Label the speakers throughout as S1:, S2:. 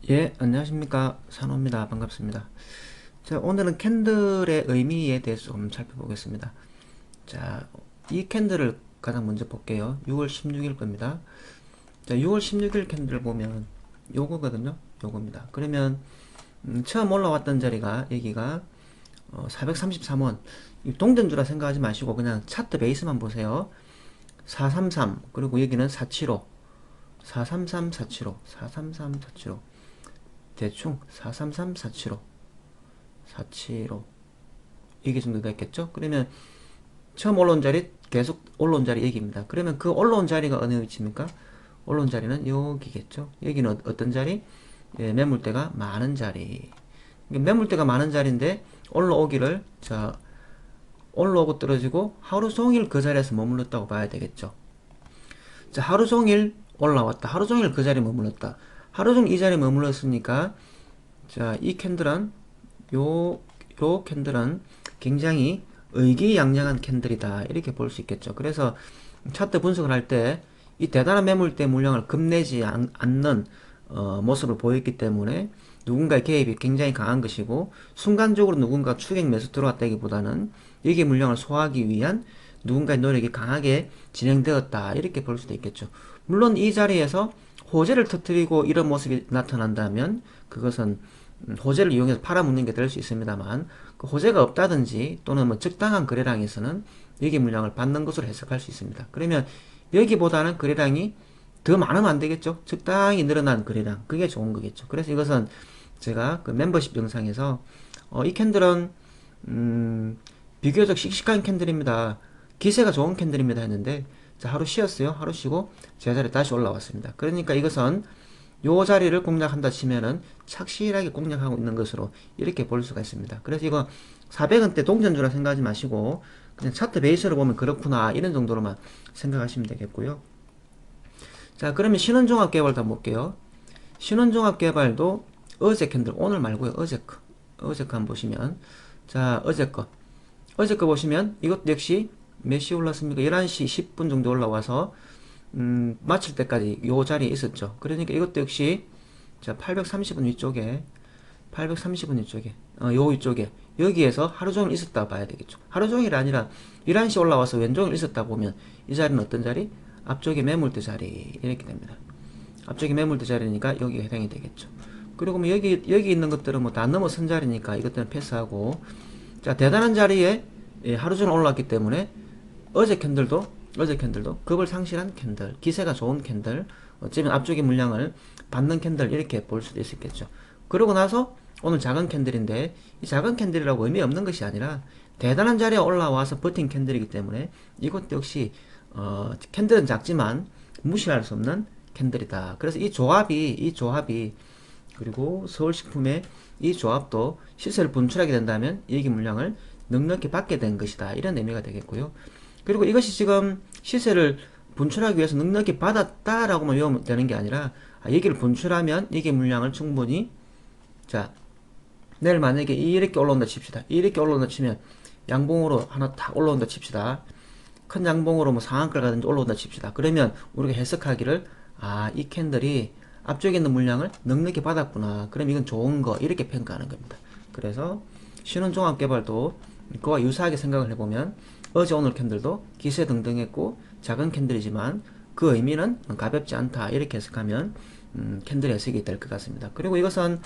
S1: 예, 안녕하십니까. 산호입니다. 반갑습니다. 자, 오늘은 캔들의 의미에 대해서 좀 살펴보겠습니다. 자, 이 캔들을 가장 먼저 볼게요. 6월 16일 겁니다. 자, 6월 16일 캔들 보면 요거거든요. 요겁니다. 그러면 처음 올라왔던 자리가 여기가 433원. 동전주라 생각하지 마시고 그냥 차트 베이스만 보세요. 433, 그리고 여기는 475, 433, 475, 433, 475. 대충 433, 475, 475 이게 정도 됐겠죠? 그러면 처음 올라온 자리 계속 올라온 자리 여기입니다. 그러면 그 올라온 자리가 어느 위치입니까? 올라온 자리는 여기겠죠? 여기는 어떤 자리? 예, 매물대가 많은 자리. 매물대가 많은 자리인데 올라오기를 자 올라오고 떨어지고 하루 종일 그 자리에서 머물렀다고 봐야 되겠죠. 자, 하루 종일 올라왔다. 하루 종일 그 자리에 머물렀다. 하루 종일 이 자리에 머물렀으니까 자, 이 캔들은 요 캔들은 굉장히 의기양양한 캔들이다. 이렇게 볼 수 있겠죠. 그래서 차트 분석을 할 때 이 대단한 매물대 물량을 겁내지 않는 모습을 보였기 때문에 누군가의 개입이 굉장히 강한 것이고 순간적으로 누군가 추격 매수 들어왔다기보다는 여기 물량을 소화하기 위한 누군가의 노력이 강하게 진행되었다. 이렇게 볼 수도 있겠죠. 물론 이 자리에서 호재를 터뜨리고 이런 모습이 나타난다면 그것은 호재를 이용해서 팔아먹는 게 될 수 있습니다만 그 호재가 없다든지 또는 뭐 적당한 거래량에서는 여기 물량을 받는 것으로 해석할 수 있습니다. 그러면 여기보다는 거래량이 더 많으면 안 되겠죠. 적당히 늘어난 거래량, 그게 좋은 거겠죠. 그래서 이것은 제가 그 멤버십 영상에서 이 캔들은 비교적 씩씩한 캔들입니다. 기세가 좋은 캔들입니다 했는데 자, 하루 쉬었어요. 하루 쉬고 제자리에 다시 올라왔습니다. 그러니까 이것은 요 자리를 공략한다 치면은 착실하게 공략하고 있는 것으로 이렇게 볼 수가 있습니다. 그래서 이거 400원대 동전주라 생각하지 마시고 그냥 차트 베이스로 보면 그렇구나 이런 정도로만 생각하시면 되겠고요. 자, 그러면 신원종합개발도 한번 볼게요. 신원종합개발도 어제 캔들, 오늘 말고요. 어제 거 한번 보시면 자, 어제 거 보시면 이것도 역시 몇 시 올랐습니까? 11시 10분 정도 올라와서 마칠 때까지 요 자리에 있었죠. 그러니까 이것도 역시 자 830원 위쪽에 830원 위쪽에 요 위쪽에 여기에서 하루 종일 있었다 봐야 되겠죠. 하루 종일이 아니라 11시 올라와서 왼종일 있었다 보면 이 자리는 어떤 자리? 앞쪽에 매물대 자리 이렇게 됩니다. 앞쪽에 매물대 자리니까 여기가 해당이 되겠죠. 그리고 뭐 여기 있는 것들은 뭐 다 넘어선 자리니까 이것들은 패스하고 자 대단한 자리에 하루 종일 올라왔기 때문에 어제 캔들도 급을 상실한 캔들, 기세가 좋은 캔들, 어쩌면 앞쪽의 물량을 받는 캔들 이렇게 볼 수도 있겠죠. 그러고 나서 오늘 작은 캔들인데 이 작은 캔들이라고 의미 없는 것이 아니라 대단한 자리에 올라와서 버틴 캔들이기 때문에 이것도 역시 캔들은 작지만 무시할 수 없는 캔들이다. 그래서 이 조합이 그리고 서울식품의 이 조합도 시세를 분출하게 된다면 이익 물량을 넉넉히 받게 된 것이다. 이런 의미가 되겠고요. 그리고 이것이 지금 시세를 분출하기 위해서 넉넉히 받았다라고만 외우면 되는 게 아니라 여기를 분출하면 이게 물량을 충분히 자 내일 만약에 이렇게 올라온다 칩시다. 이렇게 올라온다 치면 양봉으로 하나 탁 올라온다 칩시다. 큰 양봉으로 뭐 상한가를 가든지 올라온다 칩시다. 그러면 우리가 해석하기를 이 캔들이 앞쪽에 있는 물량을 넉넉히 받았구나. 그럼 이건 좋은 거 이렇게 평가하는 겁니다. 그래서 신혼종합개발도 그와 유사하게 생각을 해보면 어제 오늘 캔들도 기세 등등했고 작은 캔들이지만 그 의미는 가볍지 않다 이렇게 해석하면 캔들 해석이 될 것 같습니다. 그리고 이것은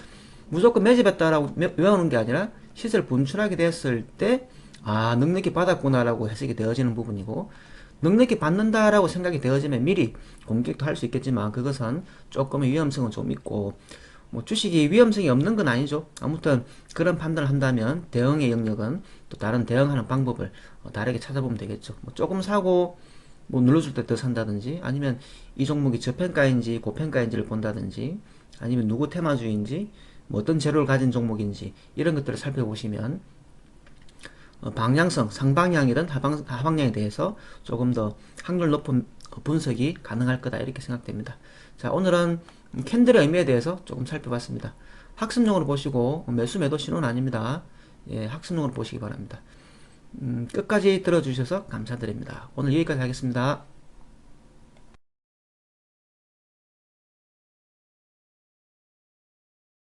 S1: 무조건 매집했다라고 외우는 게 아니라 시세를 분출하게 됐을 때 넉넉히 받았구나라고 해석이 되어지는 부분이고 넉넉히 받는다라고 생각이 되어지면 미리 공격도 할 수 있겠지만 그것은 조금의 위험성은 좀 있고 뭐 주식이 위험성이 없는 건 아니죠. 아무튼 그런 판단을 한다면 대응의 영역은 또 다른 대응하는 방법을 다르게 찾아보면 되겠죠. 뭐 조금 사고 뭐 눌러줄 때 더 산다든지 아니면 이 종목이 저평가인지 고평가인지를 본다든지 아니면 누구 테마주인지 뭐 어떤 재료를 가진 종목인지 이런 것들을 살펴보시면 방향성, 상방향이든 하방향에 대해서 조금 더 확률 높은 분석이 가능할 거다 이렇게 생각됩니다. 자, 오늘은 캔들의 의미에 대해서 조금 살펴봤습니다. 학습용으로 보시고 매수 매도 신호는 아닙니다. 예, 학습용으로 보시기 바랍니다. 끝까지 들어주셔서 감사드립니다. 오늘 여기까지 하겠습니다.